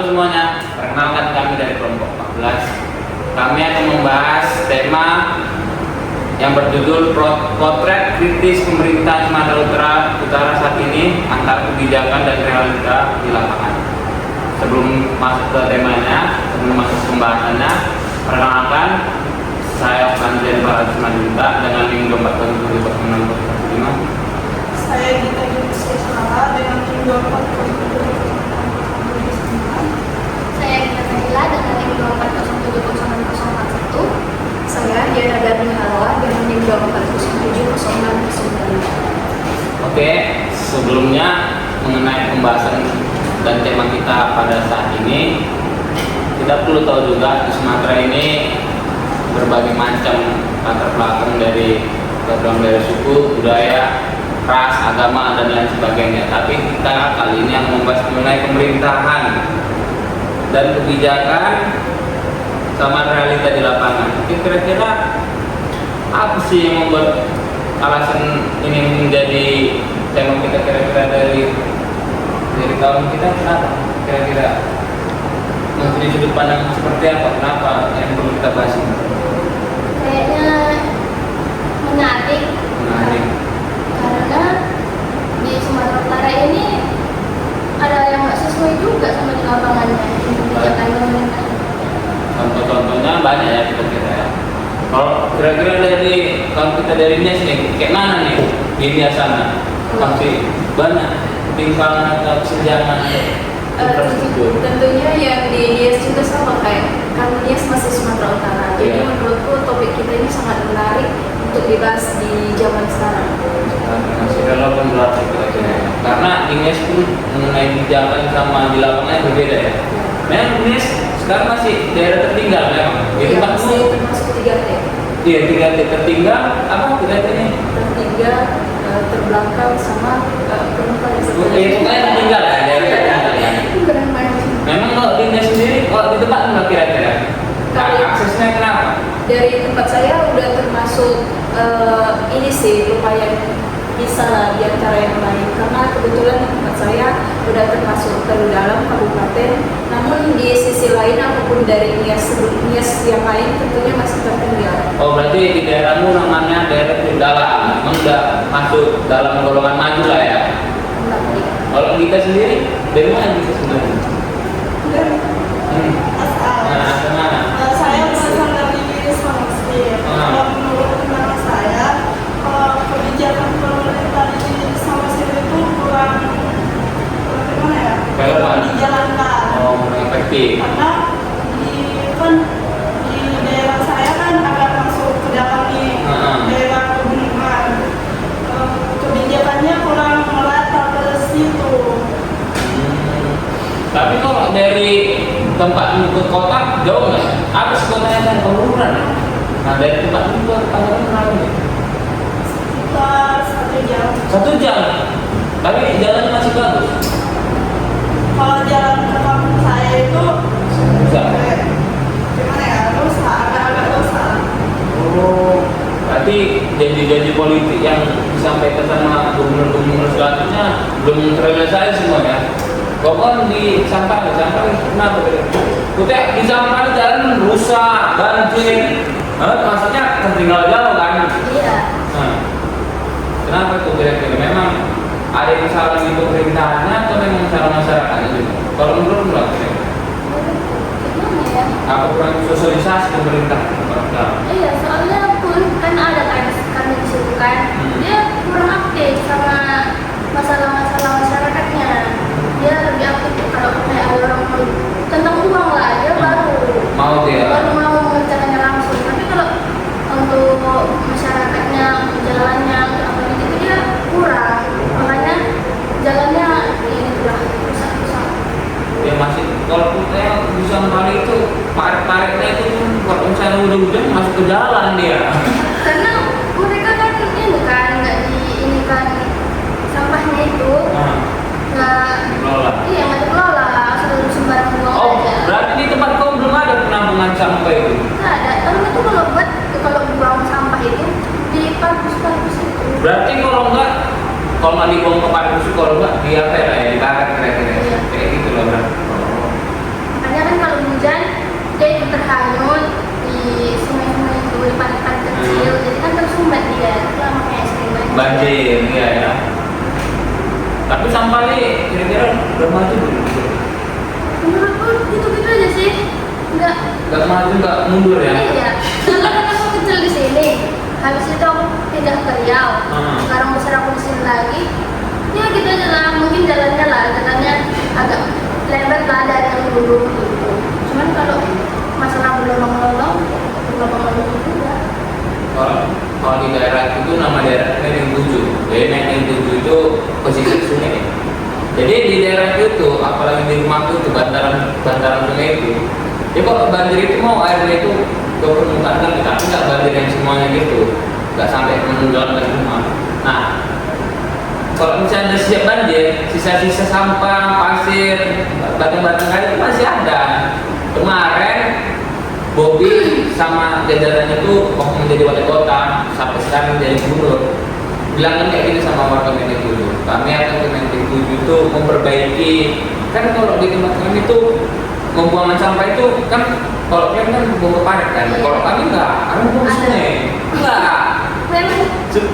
Halo semuanya, perkenalkan kami dari kelompok 14. Kami akan membahas tema yang berjudul Potret Kritis Pemerintah Sumatera Utara saat ini antara kebijakan dan realita di lapangan. Sebelum masuk ke temanya, sebelum masuk ke pembahasannya, perkenalkan saya Franjen Baratsumadinta dengan NIM 247645. Saya Gita Yudhistira dengan NIM 2477. Saya Gita Nabila dengan NIM 24070041. Saya Diana Darmi Halwa dengan NIM 24070909. Oke, sebelumnya mengenai pembahasan dan tema kita pada saat ini, kita perlu tahu juga di Sumatera ini berbagai macam latar belakang dari suku, budaya, ras, agama, dan lain sebagainya. Tapi kita kali ini yang membahas mengenai pemerintahan dan kebijakan sama realita di lapangan. Kira-kira apa sih yang membuat alasan ini menjadi tema kita kira-kira dari tahun kita? Kenapa? Kira-kira dari sudut pandang seperti apa? Kenapa yang perlu kita bahas ini? Kayaknya menarik. Karena di Sumatera Utara ini ada yang nggak sesuai juga sama di lapangannya kebijakan pemerintah. Contoh-contohnya banyak ya kira-kira ya. Kalau kira-kira kalau kita dari Nias nih, kayak mana nih di Nias sana? Pasti banyak timpangan atau kesenjangan infrastruktur. Tentunya yang di Nias juga sama kayak kan Nias masih Sumatera Utara. Jadi menurutku topik kita ini sangat menarik untuk dibahas di zaman sekarang. Masih relevan berarti kira-kira ya. Karena di Nias pun mengenai kebijakan sama di lapangannya berbeda ya. Memang Nias sekarang masih daerah tertinggal memang. Di tempat masih termasuk 3T. Iya, 3T tertinggal apa 3T ini? Tertinggal, terbelakang sama perempuan yang Pokoknya tertinggal ya, daerah tertinggal ya. Memang kalau di Nias sendiri, kalau di tempat nggak kira-kira? Aksesnya kenapa? Dari tempat saya udah termasuk ini sih lumayan bisa lah di antara yang lain karena kebetulan di tempat saya udah termasuk terdalam kabupaten, namun di sisi lain apapun dari Nias yang lain tentunya masih tertinggal. Oh, berarti di daerahmu namanya daerah terdalam, memang udah masuk dalam golongan maju lah ya. Kalau kita sendiri dari mana kita sebenarnya? Saya berasal dari Risma Muslim. Kalau menurut pandangan saya, kebijakan pemerintah di Risma Muslim itu kurang bagaimana ya? Kurang dijalankan. Oh, kurang efektif. Karena di daerah saya kan agak masuk ke dalam nih, daerah pegunungan. Kebijakannya kurang merata ke situ. Tapi kalau dari tempatmu ke kota jauh nggak? Apa sih kotanya kan penurunan? Nah dari tempatmu ke Tangerang berapa nih? Sekitar 1 jam. 1 jam. Tapi jalannya masih bagus. Kalau jalan ke kampung saya itu Susah. gimana ya? Rusak, agak-agak rusak. Oh, berarti janji-janji politik yang disampaikan sama gubernur-gubernur selanjutnya belum terrealisasi semua ya? Pokoknya di sampah kenapa? Kutek di sampah jalan rusak, banjir. Maksudnya tertinggal jauh kan? Iya. Nah, kenapa tuh kira-kira? Memang ada kesalahan di pemerintahannya atau memang salah masyarakatnya juga? Kalau menurut lo kira-kira? Gimana ya? Apa kurang sosialisasi pemerintah? Iya, soalnya pun kan ada kan kami di situ kan, dia kurang aktif sama masalah-masalah masyarakatnya. Dia lebih aktif kalau kayak ada orang tentang uang lah, dia Mau dia? baru mau mencaranya langsung. Tapi kalau untuk masyarakatnya, untuk jalannya, untuk apa gitu dia kurang. Makanya jalannya ini udah rusak-rusak. Ya masih kalau kita bisa kali itu tarik-tariknya itu kalau misalnya udah masuk ke jalan dia. Karena mereka kan ini kan nggak di ini kan sampahnya itu Kelola. iya nggak dikelola, asal sembarang buang Oh, aja. berarti di tempat kau belum ada penampungan sampah itu? Nggak ada. Orang itu kalau buang sampah itu di parkus-parkus itu. Berarti kalau nggak dibuang ke parkus, kalau nggak di apa ya, dibakar kira-kira. Iya. Kayak gitu loh berarti. terhanyut di sungai-sungai itu, di pantai-pantai kecil, jadi kan tersumbat dia, itu makanya sering banjir, iya ya. Tapi sampah nih kira-kira udah maju belum? menurutku gitu-gitu aja sih, nggak Gak maju, gak mundur ya? iya. Soalnya kan aku kecil di sini, habis itu aku pindah ke Riau, sekarang besar aku di sini lagi, ya gitu aja lah, mungkin jalannya agak lebar lah dari yang dulu gitu. Cuman kalau masalah belum juga. Kalau di daerah itu nama daerah Menteng 7. Jadi Menteng 7 itu pesisir sungai. Jadi di daerah itu, apalagi di rumahku itu bantaran sungai itu. Jadi kalau banjir itu mau airnya itu ke permukaan lagi, tapi nggak banjir yang semuanya gitu, nggak sampai menenggelam ke rumah. Nah, kalau misalnya siap banjir, sisa-sisa sampah, pasir, batu-batu kayu itu masih ada. Kemarin Bobby sama jajarannya itu waktu menjadi wali kota sampai sekarang menjadi gubernur, bilangnya kayak gini sama warga Menteng 7. Kami akan ke Menteng 7 itu memperbaiki, kan kalau di tempat kami itu membuangan sampah itu kan kalau kalian kan buang ke parit kan, kalau kami enggak, kami buang ke sungai. Enggak.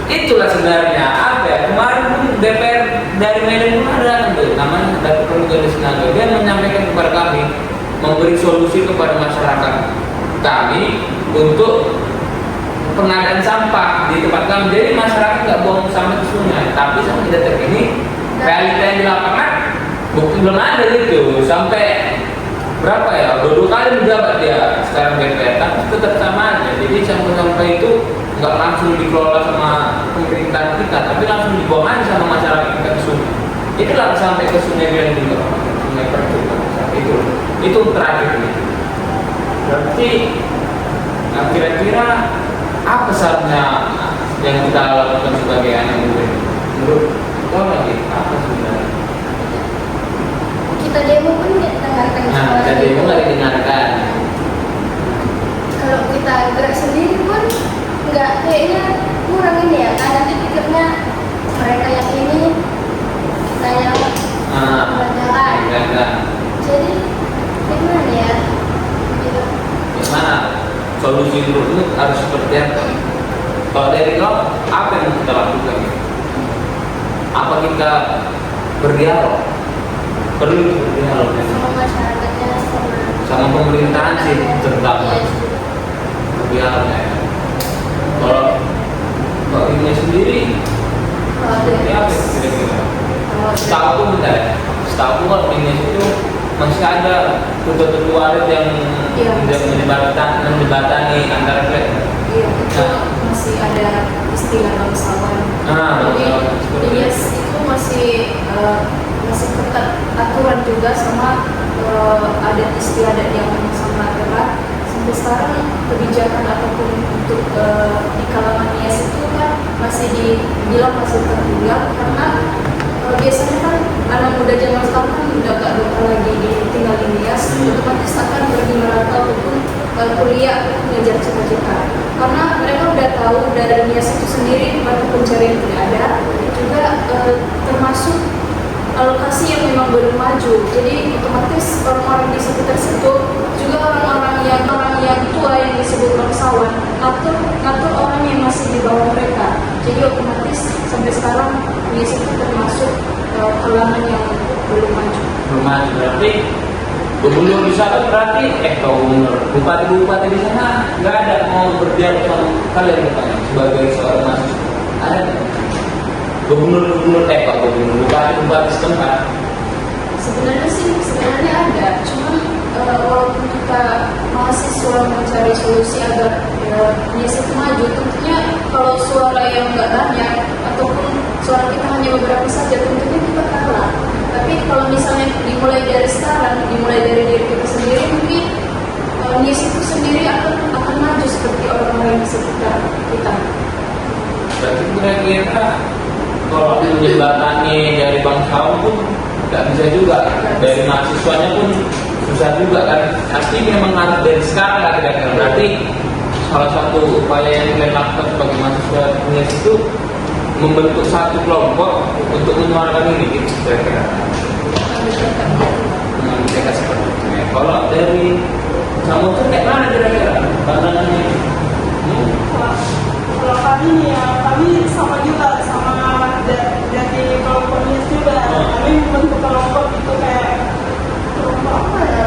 Itulah sebenarnya apa ya, kemarin pun DPR dari Medan pun ada tuh namanya Dapur Pemuda Sinaga, dia menyampaikan kepada kami memberi solusi kepada masyarakat kami untuk pengadaan sampah di tempat kami. Jadi masyarakat nggak buang sampah ke sungai, tapi sampai detik ini realita yang di lapangan bukti belum ada gitu. Sampai berapa ya, dua kali menjabat dia sekarang DPR, tapi tetap sama aja. Jadi sampah-sampah itu nggak langsung dikelola sama pemerintahan kita, tapi langsung dibuang aja sama masyarakat kita ke sungai. Itulah sampai ke sungai Grand juga, sungai Percuma. Itu terakhir nih. Berarti kira-kira apa seharusnya yang kita lakukan sebagai anak muda? Menurut kau lagi apa sebenarnya? Kita demo pun nggak dengarkan. Nah, kita demo nggak didengarkan. Kalau kita gerak sendiri pun nggak, kayaknya kurang ini ya. Kan nanti pikirnya mereka yang ini, kita yang enggak. Jadi gimana ya? Gitu. Gimana? Solusi menurutmu harus seperti apa? Kalau dari kau, apa yang kita lakukan? Apa kita berdialog? Perlu berdialog Sama masyarakatnya, sama pemerintahan sih terutama. Iya, Berdialog ya. Kalau ini sendiri, kalau seperti apa dari kira-kira? Setahu bentar ya. Setahu kalau ini itu masih ada ketua-ketua adat yang menjembatani antara mereka. Iya, itu masih ada istilah bangsawan. Jadi yes, itu masih ketat aturan juga sama adat istiadat yang sangat erat. Sampai sekarang kebijakan ataupun untuk di kalangan IAS itu kan masih dibilang masih tertinggal karena biasanya kan anak muda zaman sekarang kan udah gak bakal lagi tinggal di IAS, otomatis akan pergi merata ataupun kuliah atau mengejar cita-cita. Karena mereka udah tahu dari IAS itu sendiri mata pencarian tidak ada, juga termasuk alokasi yang memang belum maju. Jadi otomatis orang-orang di sekitar situ juga orang-orang yang tua yang disebut bangsawan ngatur orang yang masih di bawah mereka. Jadi otomatis sampai sekarang di situ termasuk kalangan yang belum maju. Belum maju berarti gubernur di sana berarti gubernur bupati di sana nggak ada mau berdialog sama kalian bukan sebagai seorang mahasiswa ada gubernur bupati setempat. Sebenarnya ada, cuman walaupun kita mahasiswa mencari solusi agar IAS itu maju, tentunya kalau suara yang nggak banyak ataupun suara kita hanya beberapa saja, tentunya kita kalah. Tapi kalau misalnya dimulai dari sekarang, dimulai dari diri kita sendiri, mungkin IAS itu sendiri akan maju seperti orang-orang di sekitar kita. Berarti kira-kira kalau menjembatani dari bangsawan pun nggak bisa juga, dari mahasiswanya pun susah juga kan. Pasti memang harus dari sekarang lah kira-kira. Berarti salah satu upaya yang kalian lakukan sebagai mahasiswa IAS itu membentuk satu kelompok untuk menyuarakan ini gitu kira-kira. Dengan mereka seperti itu. Kalau dari Kamu tuh kayak mana kira-kira pandangannya? Kalau kami nih ya, kami sama juga sama dari kelompok NIS juga. Kami membentuk kelompok itu kayak kelompok apa ya?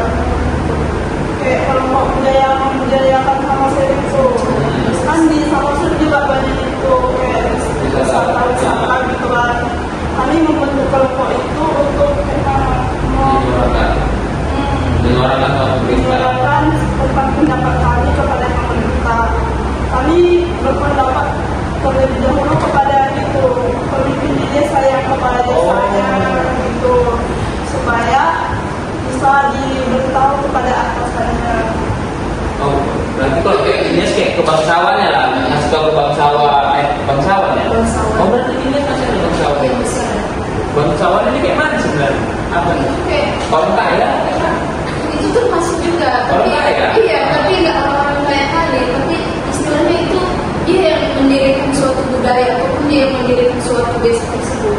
Kayak kelompok membudayakan sama itu. Terus kan di Samosir juga banyak itu kayak wisata gitu kan. Kami membentuk kelompok itu untuk kita menyuarakan tentang pendapat kami kepada pemerintah. Kami berpendapat terlebih dahulu kepada itu pemimpin di desa yang kepala desanya gitu, supaya bisa diberitahu kepada atasannya. Oh, berarti kalau kayak ini kayak kebangsawannya lah, ngasih tahu bangsawan ya. Oh, berarti ini masih ada bangsawan. Bangsawan ini kayak mana sebenarnya? Apa nih? Orang kaya? Itu termasuk juga, Orang tapi kaya? iya, tapi nggak orang kaya kali, tapi istilahnya itu dia yang mendirikan suatu budaya ataupun dia yang mendirikan suatu desa tersebut.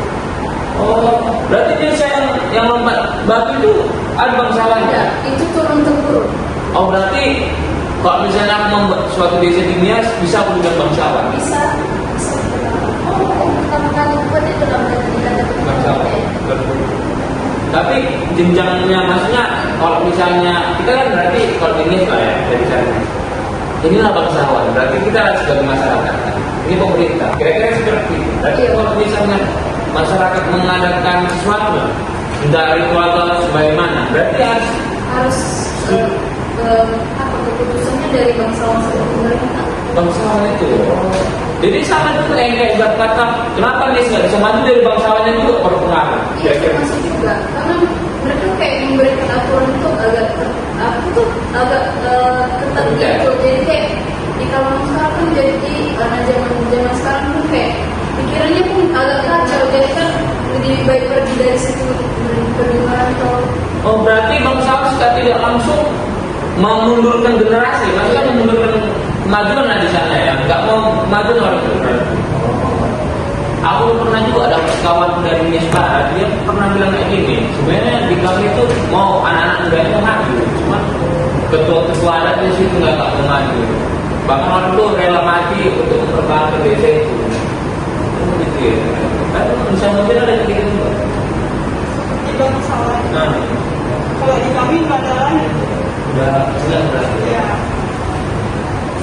Oh, berarti desa yang lompat batu itu ada bangsawannya? Ada, itu turun temurun. Oh, berarti kalau misalnya aku membuat suatu desa di Nias bisa aku dengan bangsawan? Bisa. Pertama kali buat itu dalam Bangsawan. Tapi jenjangnya maksudnya kalau misalnya kita kan berarti kalau ini lah ya dari sana. Inilah bangsawan. Berarti kita sebagai masyarakat. Ini pemerintah. Kira-kira seperti itu. Berarti kalau misalnya masyarakat mengadakan sesuatu entah ritual atau sebagaimana, berarti harus apa keputusannya dari bangsawan sama pemerintah. bangsawan itu. Jadi sama itu yang kayak ibarat kata, kenapa nih nggak bisa maju dari bangsawannya juga berpengaruh? Iya, termasuk juga karena mereka kayak memberikan aturan itu agak ketat gitu. Jadi kayak di kalangan sekarang kan jadi karena zaman sekarang pun kayak pikirannya pun agak kacau. Jadi kan lebih baik pergi dari situ pergi merantau. Oh, berarti bangsawan sudah tidak langsung memundurkan generasi, maksudnya memundurkan kemajuan lah di sana ya, nggak mau maju orang itu. Aku pernah juga ada kawan dari Nias Barat, dia pernah bilang kayak gini, sebenarnya di kami itu mau anak-anak muda itu maju, cuma ketua-ketua adat di situ nggak mau maju. Bahkan orang itu rela mati untuk mempertahankan desa itu. Gitu ya. Kan bisa mungkin ada kayak gitu juga. Di bangsawan. Nah, Kalau di kami nggak ada lagi. udah jelas berarti. Ya.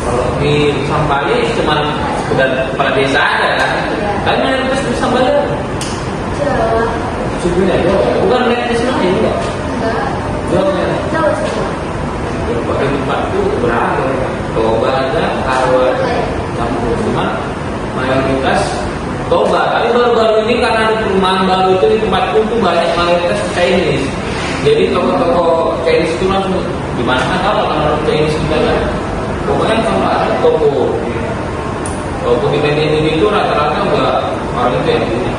Kalau di Sambali cuma sekedar kepala desa ada kan? Tapi mayoritas di Sambali Jawa. suku aja, bukan etnis lain juga. Enggak. Jawa ya. Jawa semua. Pakai tempat itu beragam. Toba ada, Karwa ada, campur cuma mayoritas Toba. Tapi baru-baru ini karena ada perumahan baru itu di tempatku itu banyak mayoritas Chinese. Jadi toko-toko Chinese itu langsung gimana kan kalau orang Chinese juga kan? Pokoknya kalau ada toko di Medan itu rata-rata udah orang itu yang punya.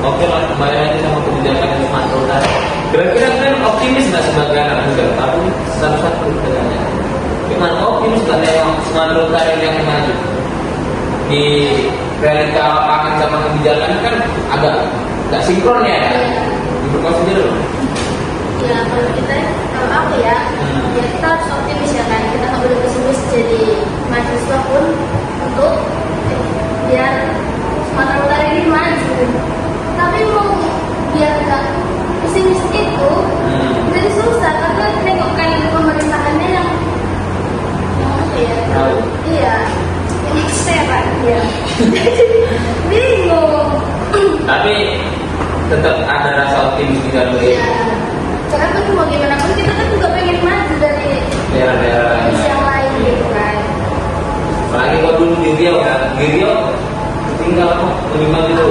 Oke lah, kembali lagi sama kebijakan yang Sumatera Utara. Kira-kira kan optimis nggak sebagai anak muda? Tapi satu-satu katanya. Gimana optimis nggak yang Sumatera Utara yang maju? Di realita lapangan sama kebijakan kan agak nggak sinkron ya? Informasi dulu. Ya kalau aku ya, ya kita harus optimis ya kan. Kita nggak boleh pesimis jadi mahasiswa pun untuk biar Sumatera Utara ini maju. Tapi mau biar nggak pesimis itu jadi susah karena nengokkan pemerintahannya yang apa ya? Iya, yang sehat ya. Bingung. Tapi tetap ada rasa optimis di dalam diri. Iya. Karena kan mau gimana pun kita kan juga pengen maju dari Daerah-daerah lain. yang lain gitu kan. Apalagi kalau dulu di Riau ya, di Riau tinggal minimal itu.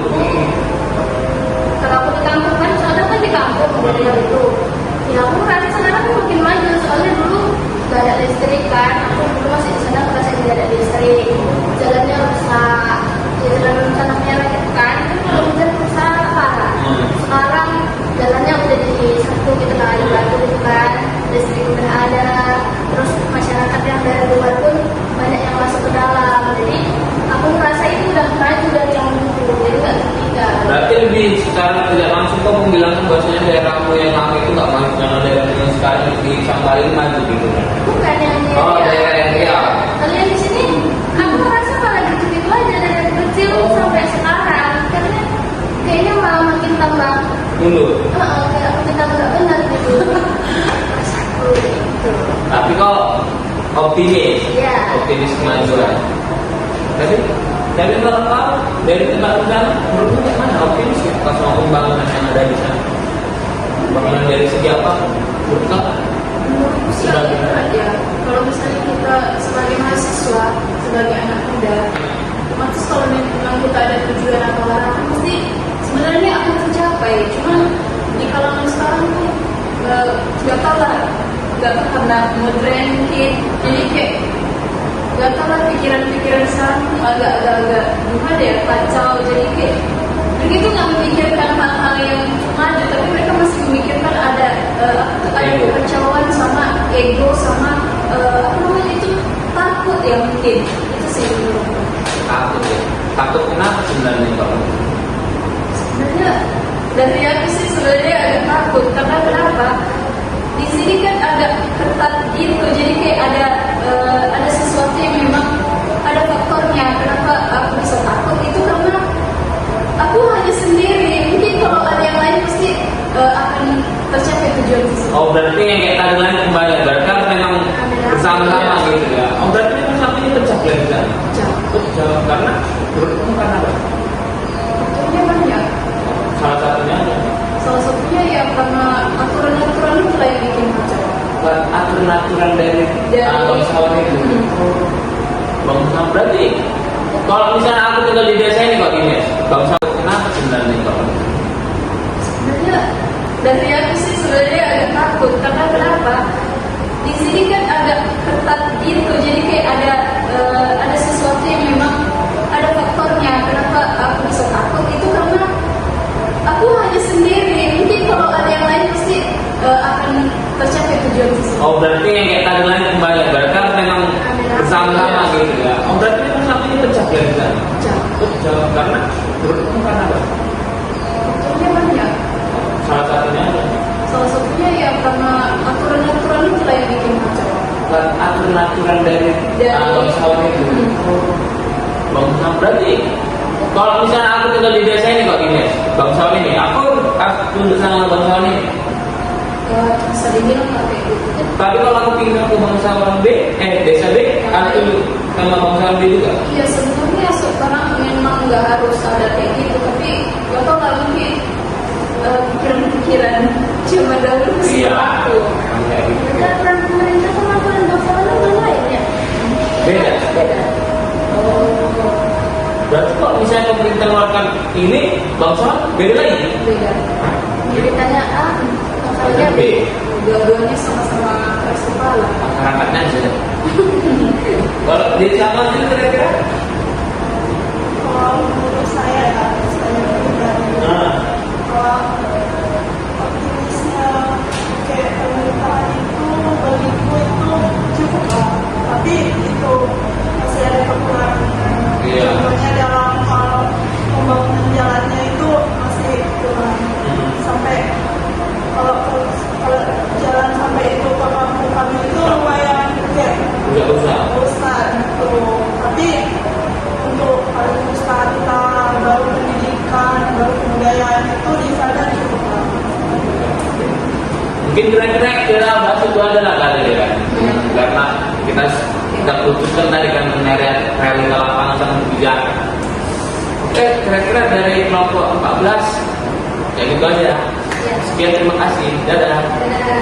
Kalau aku di kampung kan, soalnya kan di kampung dari Riau itu. Ya aku merasa sekarang aku makin maju soalnya dulu gak ada listrik kan. Aku dulu masih di sana merasa tidak ada listrik. Jalannya rusak, ya jalan tanahnya rakyat kan. Kan kalau hujan rusak parah. Sekarang jalannya udah jadi satu gitu kan, ada batu gitu kan, listrik udah ada, terus masyarakat yang dari luar pun banyak yang masuk ke dalam. Jadi aku merasa itu udah maju dari yang dulu, jadi nggak tertinggal. Berarti lebih secara tidak langsung kamu bilang bahwasanya daerahmu yang lama itu nggak maju dengan daerah yang sekarang di Sambal maju gitu kan? Bukan yang dia. Oh, daerah yang dia. Kalau yang di sini, aku merasa malah gitu-gitu aja dari kecil sampai sekarang. Karena kayaknya malah makin tambah. Mundur. Kayak makin tambah nggak benar gitu. Rasaku gitu. Tapi kok optimis, Iya. optimis kemajuan. Dari lokal, dari tempat usaha, menurutmu gimana optimis ya pas mau pembangunan yang ada di sana? Pembangunan dari segi apa? Menurut kau? Menurutku sih itu aja. Kalau misalnya kita sebagai mahasiswa, sebagai anak muda, otomatis kalau memang kita ada tujuan atau harapan, pasti sebenarnya akan tercapai. Cuman di kalangan sekarang tuh nggak tahu lah, nggak tahu karena modern mungkin, jadi kayak nggak tahu lah pikiran-pikiran sekarang tuh agak gimana ya, kacau. Jadi kayak mereka itu nggak memikirkan hal-hal yang maju, tapi mereka masih memikirkan ada kekacauan sama ego sama apa namanya itu takut ya mungkin itu sih menurutku. Takut ya. Takut kenapa sebenarnya kalau? Sebenarnya dari aku sih sebenarnya agak takut karena kenapa? Di sini kan agak ketat gitu, jadi kayak ada sesuatu yang memang ada faktornya. Kenapa aku bisa takut itu karena aku hanya sendiri. Mungkin kalau ada yang lain pasti akan tercapai tujuan tersebut. Oh berarti yang kayak tadi lain kembali, berarti harus memang bersama-sama gitu ya. Oh berarti memang sampai pecah ya di sana. Pecah karena menurutmu karena apa? Faktornya banyak. Salah satunya ada. Salah satunya ya karena aturan-aturan itu lah yang bikin macam. Aturan-aturan dari bangsawan itu. Bangsawan berarti kalau misalnya aku tinggal di desa ini kok gini, bangsawan kenapa sebenarnya kalau? Sebenarnya dari aku sih sebenarnya agak takut karena kenapa? Di sini kan agak ketat gitu, jadi kayak ada sesuatu yang memang ada faktornya. Kenapa aku bisa takut itu karena aku hanya sendiri. Mungkin kalau ada yang lain pasti akan tercapai tujuan tersebut. Oh berarti yang kayak tadi lain kembali, berarti harus memang bersama-sama gitu ya. Oh berarti memang sampai pecah ya di sana. Pecah karena menurutmu karena apa? Faktornya banyak. Salah satunya ada. Salah satunya ya karena aturan-aturan itu lah yang bikin macam. Aturan-aturan dari bangsawan itu. Bangsawan berarti kalau misalnya aku tinggal di desa ini kok gini, bangsawan ini, aku tunduk sama bangsawan ini. Bisa dibilang nggak kayak gitu. Tapi kalau aku pindah ke bangsawan B, desa B, aku tunduk sama bangsawan B juga. Iya sebenarnya sekarang memang nggak harus ada kayak gitu, tapi nggak tahu lah mungkin pikiran-pikiran zaman dahulu sih Iya. aku. Memang kayak gitu. Dan peran pemerintah sama peran bangsawan itu lain ya. Beda. Beda. Berarti kalau misalnya pemerintah mengeluarkan ini, bangsawan beda lagi. Beda. Beritanya A, bangsawannya B. Dua-duanya sama-sama keras kepala. Masyarakatnya aja. Kalau di sana itu kira-kira? Kalau menurut saya ya, saya pribadi, Nah, kalau optimisnya kayak pemerintahan itu bagiku itu cukup lah, tapi itu masih ada kekurangan. Iya. Contohnya dalam hal pembangunan jalannya itu masih kurang. Sampai kalau jalan sampai itu ke kampung kami itu lumayan kayak udah usah. besar gitu. Tapi untuk pariwisata, baru pendidikan, baru kebudayaan itu di sana cukup lah. Mungkin kira-kira bahas itu adalah kali ya kan, karena kita putuskan tadi kan mengenai realita lapangan sama kebijakan. Oke, kira-kira dari kelompok 14 ya gitu aja. Ya. Sekian, terima kasih, dadah. Dadah.